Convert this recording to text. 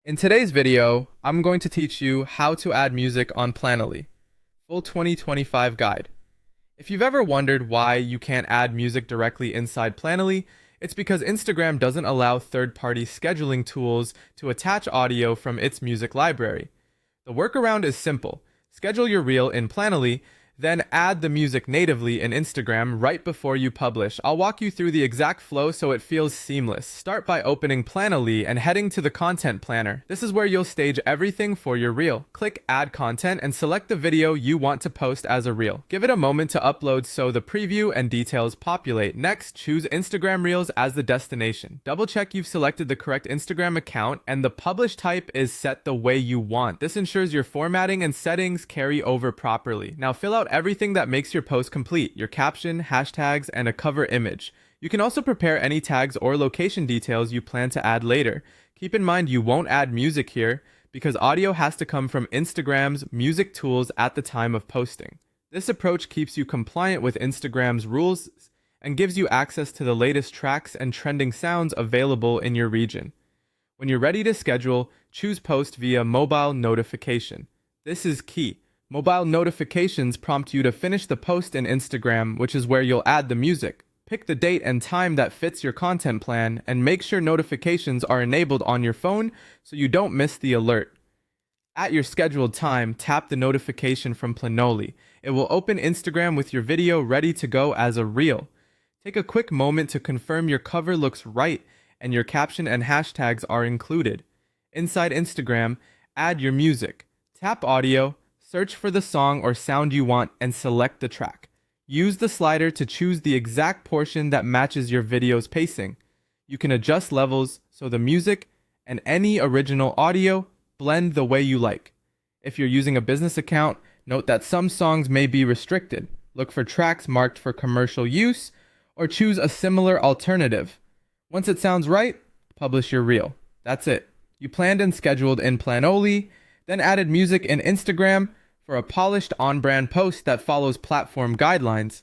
In today's video, I'm going to teach you how to add music on Planoly, full 2025 guide. If you've ever wondered why you can't add music directly inside Planoly, it's because Instagram doesn't allow third-party scheduling tools to attach audio from its music library. The workaround is simple. Schedule your reel in Planoly, then add the music natively in Instagram right before you publish. I'll walk you through the exact flow so it feels seamless. Start by opening Planoly and heading to the content planner. This is where you'll stage everything for your reel. Click Add Content and select the video you want to post as a reel. Give it a moment to upload so the preview and details populate. Next, choose Instagram Reels as the destination. Double check you've selected the correct Instagram account and the publish type is set the way you want. This ensures your formatting and settings carry over properly. Now fill out everything that makes your post complete, your caption, hashtags, and a cover image. You can also prepare any tags or location details you plan to add later. Keep in mind you won't add music here because audio has to come from Instagram's music tools at the time of posting. This approach keeps you compliant with Instagram's rules and gives you access to the latest tracks and trending sounds available in your region. When you're ready to schedule, choose Post via mobile notification. This is key. Mobile notifications prompt you to finish the post in Instagram, which is where you'll add the music. Pick the date and time that fits your content plan, and make sure notifications are enabled on your phone so you don't miss the alert. At your scheduled time, tap the notification from Planoly. It will open Instagram with your video ready to go as a reel. Take a quick moment to confirm your cover looks right and your caption and hashtags are included. Inside Instagram, add your music. Tap audio. Search for the song or sound you want and select the track. Use the slider to choose the exact portion that matches your video's pacing. You can adjust levels so the music and any original audio blend the way you like. If you're using a business account, note that some songs may be restricted. Look for tracks marked for commercial use or choose a similar alternative. Once it sounds right, publish your reel. That's it. You planned and scheduled in Planoly, then added music in Instagram for a polished on-brand post that follows platform guidelines.